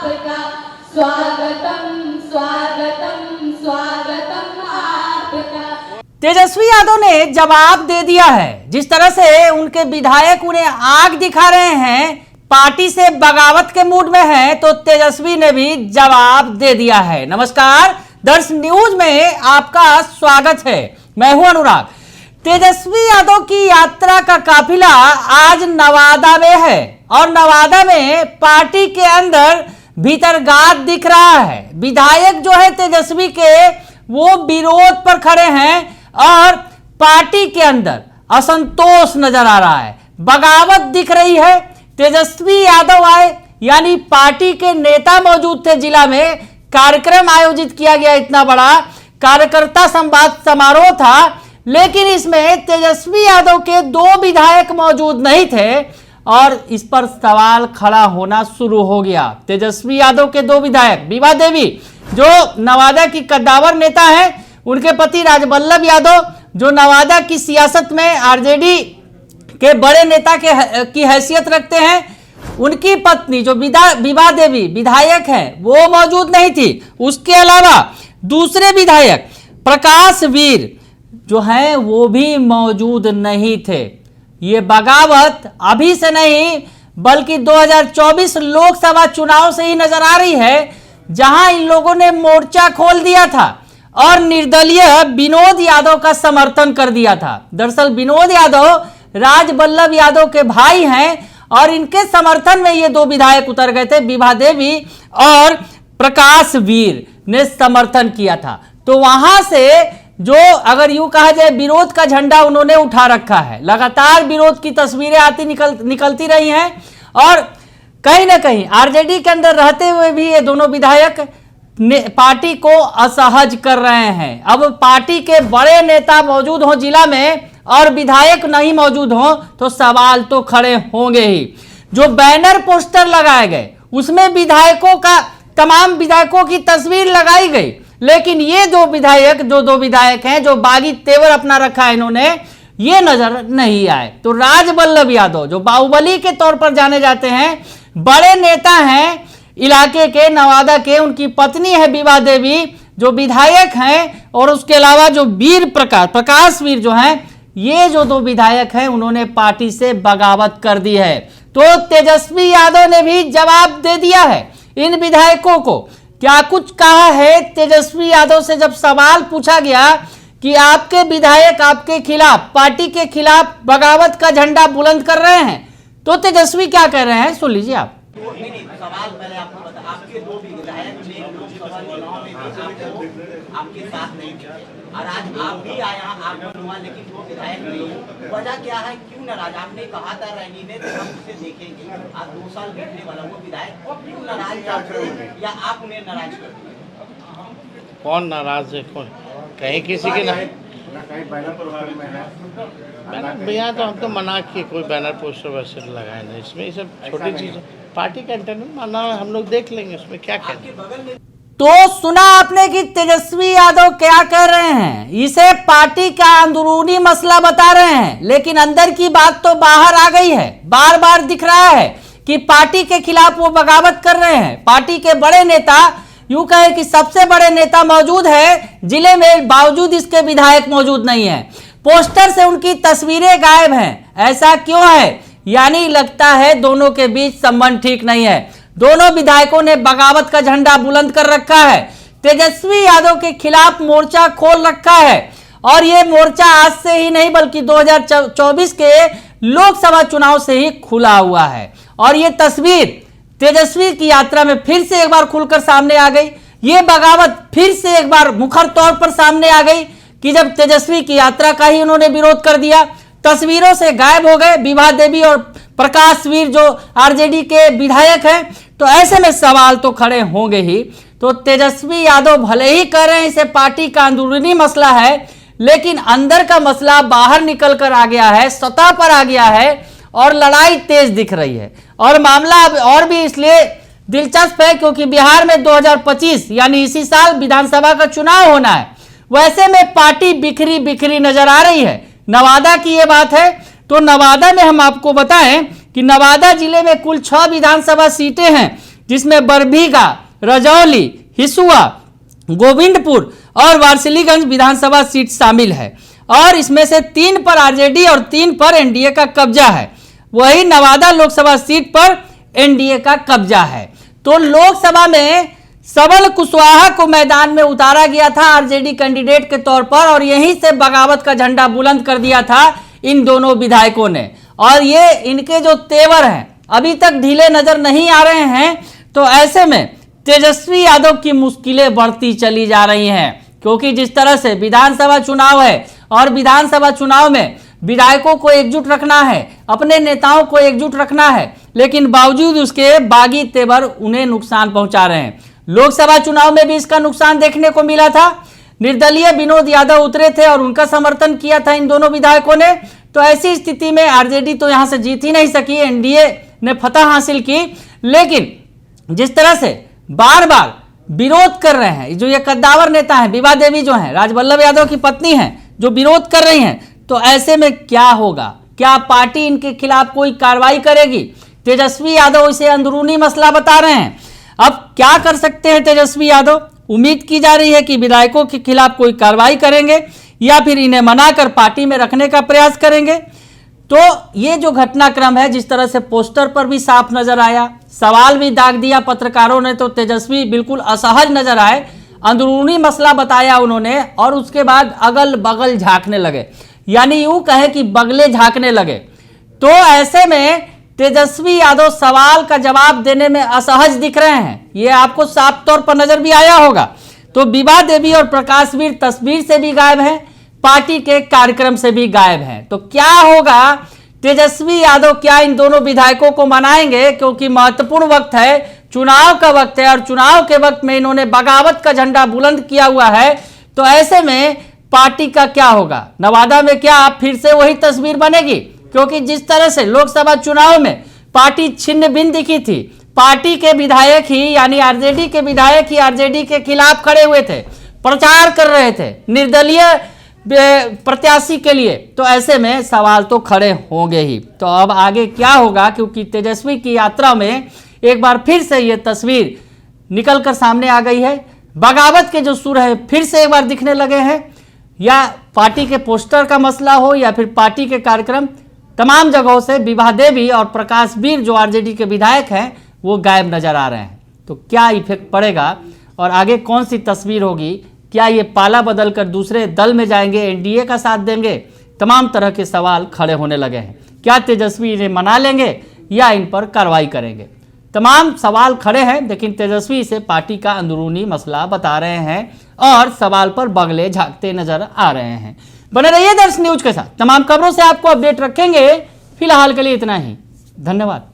आपका, स्वागतम स्वागतम स्वागतम आपका। तेजस्वी यादव ने जवाब दे दिया है। जिस तरह से उनके विधायक उन्हें आग दिखा रहे हैं, पार्टी से बगावत के मूड में हैं, तो तेजस्वी ने भी जवाब दे दिया है। नमस्कार, दर्श न्यूज में आपका स्वागत है। मैं हूं अनुराग। तेजस्वी यादव की यात्रा का काफिला आज नवादा में है और नवादा में पार्टी के अंदर भीतरगात दिख रहा है। विधायक जो है तेजस्वी के, वो विरोध पर खड़े हैं और पार्टी के अंदर असंतोष नजर आ रहा है, बगावत दिख रही है। तेजस्वी यादव आए, यानी पार्टी के नेता मौजूद थे। जिला में कार्यक्रम आयोजित किया गया, इतना बड़ा कार्यकर्ता संवाद समारोह था, लेकिन इसमें तेजस्वी यादव के 2 विधायक मौजूद नहीं थे और इस पर सवाल खड़ा होना शुरू हो गया। तेजस्वी यादव के 2 विधायक, विभा देवी जो नवादा की कद्दावर नेता हैं, उनके पति राजबल्लभ यादव जो नवादा की सियासत में आरजेडी के बड़े नेता की हैसियत रखते हैं, उनकी पत्नी जो विभा देवी विधायक हैं, वो मौजूद नहीं थी। उसके अलावा दूसरे विधायक प्रकाश वीर जो हैं, वो भी मौजूद नहीं थे। ये बगावत अभी से नहीं बल्कि 2024 लोकसभा चुनाव से ही नजर आ रही है, जहां इन लोगों ने मोर्चा खोल दिया था और निर्दलीय विनोद यादव का समर्थन कर दिया था। दरअसल विनोद यादव राजबल्लभ यादव के भाई हैं और इनके समर्थन में ये 2 विधायक उतर गए थे। विभा देवी और प्रकाश वीर ने समर्थन किया था। तो वहां से जो अगर यूं कहा जाए विरोध का झंडा उन्होंने उठा रखा है। लगातार विरोध की तस्वीरें आती निकलती रही हैं और कहीं ना कहीं आरजेडी के अंदर रहते हुए भी ये दोनों विधायक पार्टी को असहज कर रहे हैं। अब पार्टी के बड़े नेता मौजूद हों जिला में और विधायक नहीं मौजूद हों तो सवाल तो खड़े होंगे ही। जो बैनर पोस्टर लगाए गए उसमें विधायकों का, तमाम विधायकों की तस्वीर लगाई गई, लेकिन ये 2 विधायक हैं जो बागी तेवर अपना रखा है इन्होंने, ये नजर नहीं आए। तो राजबल्लभ यादव जो बाहुबली के तौर पर जाने जाते हैं, बड़े नेता हैं इलाके के, नवादा के, उनकी पत्नी है विभा देवी जो विधायक हैं, और उसके अलावा जो प्रकाश वीर जो हैं, ये जो 2 विधायक हैं उन्होंने पार्टी से बगावत कर दी है। तो तेजस्वी यादव ने भी जवाब दे दिया है इन विधायकों को। क्या कुछ कहा है तेजस्वी यादव से जब सवाल पूछा गया कि आपके विधायक आपके खिलाफ, पार्टी के खिलाफ बगावत का झंडा बुलंद कर रहे हैं, तो तेजस्वी क्या कह रहे हैं, सुन लीजिए आप। सवाल पहले आपको बता, आपके 2 विधायक ने लोकसभा चुनाव में भी आपके साथ नहीं थे और आज आप भी आए यहाँ आगमन हुआ, लेकिन 2 विधायक नहीं है। वजह क्या है, क्यों नाराज? आपने कहा था रैली में तो हम उसे देखेंगे, आज 2 साल बीतने वाला, वो विधायक क्यों नाराज करते हैं या आप उन्हें नाराज करते हैं? कौन नाराज है? कौन कहीं किसी के ना कहीं बैनर पोस्टर में है, भैया तो हम तो मना किए कोई बैनर पोस्टर वैसे लगाए नहीं। इसमें ये सब छोटी चीज़ पार्टी का इंटरनेट माना, हम लोग देख लेंगे उसमें क्या कहते। तो सुना आपने कि तेजस्वी यादव क्या कह रहे हैं, इसे पार्टी का अंदरूनी मसला बता रहे हैं, लेकिन अंदर की बात तो बाहर आ गई है। बार बार दिख रहा है कि पार्टी के खिलाफ वो बगावत कर रहे हैं। पार्टी के बड़े नेता, यूं कहे कि सबसे बड़े नेता मौजूद है जिले में, बावजूद इसके विधायक मौजूद नहीं है। पोस्टर से उनकी तस्वीरें गायब हैं। ऐसा क्यों है? यानी लगता है दोनों के बीच संबंध ठीक नहीं है। दोनों विधायकों ने बगावत का झंडा बुलंद कर रखा है, तेजस्वी यादव के खिलाफ मोर्चा खोल रखा है, और ये मोर्चा आज से ही नहीं बल्कि 2024 के लोकसभा चुनाव से ही खुला हुआ है। और ये तस्वीर तेजस्वी की यात्रा में फिर से एक बार खुलकर सामने आ गई। ये बगावत फिर से एक बार मुखर तौर पर सामने आ गई कि जब तेजस्वी की यात्रा का ही उन्होंने विरोध कर दिया, तस्वीरों से गायब हो गए विभा देवी और प्रकाश वीर जो आरजेडी के विधायक हैं। तो ऐसे में सवाल तो खड़े होंगे ही। तो तेजस्वी यादव भले ही कह रहे हैं इसे पार्टी का अंदरूनी मसला है, लेकिन अंदर का मसला बाहर निकल कर आ गया है, सतह पर आ गया है और लड़ाई तेज दिख रही है। और मामला अब और भी इसलिए दिलचस्प है क्योंकि बिहार में 2025 यानी इसी साल विधानसभा का चुनाव होना है। वैसे में पार्टी बिखरी बिखरी नजर आ रही है। नवादा की ये बात है तो नवादा में हम आपको बताएं कि नवादा जिले में कुल 6 विधानसभा सीटें हैं। जिसमें बरबीघा, रजौली, हिसुआ, गोविंदपुर और वारसिलीगंज विधानसभा सीट शामिल है और इसमें से 3 पर आरजेडी और 3 पर एनडीए का कब्जा है। वही नवादा लोकसभा सीट पर एनडीए का कब्जा है। तो लोकसभा में सबल कुशवाहा को मैदान में उतारा गया था आरजेडी कैंडिडेट के तौर पर और यहीं से बगावत का झंडा बुलंद कर दिया था इन दोनों विधायकों ने। और ये इनके जो तेवर हैं अभी तक ढीले नजर नहीं आ रहे हैं। तो ऐसे में तेजस्वी यादव की मुश्किलें बढ़ती चली जा रही हैं, क्योंकि जिस तरह से विधानसभा चुनाव है और विधानसभा चुनाव में विधायकों को एकजुट रखना है, अपने नेताओं को एकजुट रखना है, लेकिन बावजूद उसके बागी तेवर उन्हें नुकसान पहुंचा रहे हैं। लोकसभा चुनाव में भी इसका नुकसान देखने को मिला था। निर्दलीय विनोद यादव उतरे थे और उनका समर्थन किया था इन दोनों विधायकों ने। तो ऐसी स्थिति में आरजेडी तो यहां से जीत ही नहीं सकी, एनडीए ने फतह हासिल की। लेकिन जिस तरह से बार बार विरोध कर रहे हैं जो ये कद्दावर नेता हैं, विभा देवी जो हैं, राजवल्लभ यादव की पत्नी हैं, जो विरोध कर रही हैं, तो ऐसे में क्या होगा? क्या पार्टी इनके खिलाफ कोई कार्रवाई करेगी? तेजस्वी यादव इसे अंदरूनी मसला बता रहे हैं। अब क्या कर सकते हैं तेजस्वी यादव? उम्मीद की जा रही है कि विधायकों के खिलाफ कोई कार्रवाई करेंगे या फिर इन्हें मनाकर पार्टी में रखने का प्रयास करेंगे। तो ये जो घटनाक्रम है, जिस तरह से पोस्टर पर भी साफ नजर आया, सवाल भी दाग दिया पत्रकारों ने, तो तेजस्वी बिल्कुल असहज नजर आए, अंदरूनी मसला बताया उन्होंने और उसके बाद अगल बगल झांकने लगे, यानी यूं कहे कि बगले झांकने लगे। तो ऐसे में तेजस्वी यादव सवाल का जवाब देने में असहज दिख रहे हैं, ये आपको साफ तौर पर नजर भी आया होगा। तो विभा देवी और प्रकाशवीर तस्वीर से भी गायब हैं, पार्टी के कार्यक्रम से भी गायब हैं। तो क्या होगा? तेजस्वी यादव क्या इन दोनों विधायकों को मनाएंगे? क्योंकि महत्वपूर्ण वक्त है, चुनाव का वक्त है और चुनाव के वक्त में इन्होंने बगावत का झंडा बुलंद किया हुआ है। तो ऐसे में पार्टी का क्या होगा? नवादा में क्या फिर से वही तस्वीर बनेगी? क्योंकि जिस तरह से लोकसभा चुनाव में पार्टी छिन्न भिन्न दिखी थी, पार्टी के विधायक ही यानी आरजेडी के विधायक ही आरजेडी के खिलाफ खड़े हुए थे, प्रचार कर रहे थे निर्दलीय प्रत्याशी के लिए। तो ऐसे में सवाल तो खड़े होंगे ही। तो अब आगे क्या होगा? क्योंकि तेजस्वी की यात्रा में एक बार फिर से ये तस्वीर निकल कर सामने आ गई है। बगावत के जो सुर है फिर से एक बार दिखने लगे हैं, या पार्टी के पोस्टर का मसला हो या फिर पार्टी के कार्यक्रम, तमाम जगहों से विभा देवी और प्रकाशवीर जो आरजेडी के विधायक हैं वो गायब नजर आ रहे हैं। तो क्या इफेक्ट पड़ेगा और आगे कौन सी तस्वीर होगी? क्या ये पाला बदल कर दूसरे दल में जाएंगे, एनडीए का साथ देंगे? तमाम तरह के सवाल खड़े होने लगे हैं। क्या तेजस्वी इन्हें मना लेंगे या इन पर कार्रवाई करेंगे? तमाम सवाल खड़े हैं, लेकिन तेजस्वी इसे पार्टी का अंदरूनी मसला बता रहे हैं और सवाल पर बगले झांकते नजर आ रहे हैं। बने रहिए दर्श न्यूज के साथ, तमाम खबरों से आपको अपडेट रखेंगे। फिलहाल के लिए इतना ही, धन्यवाद।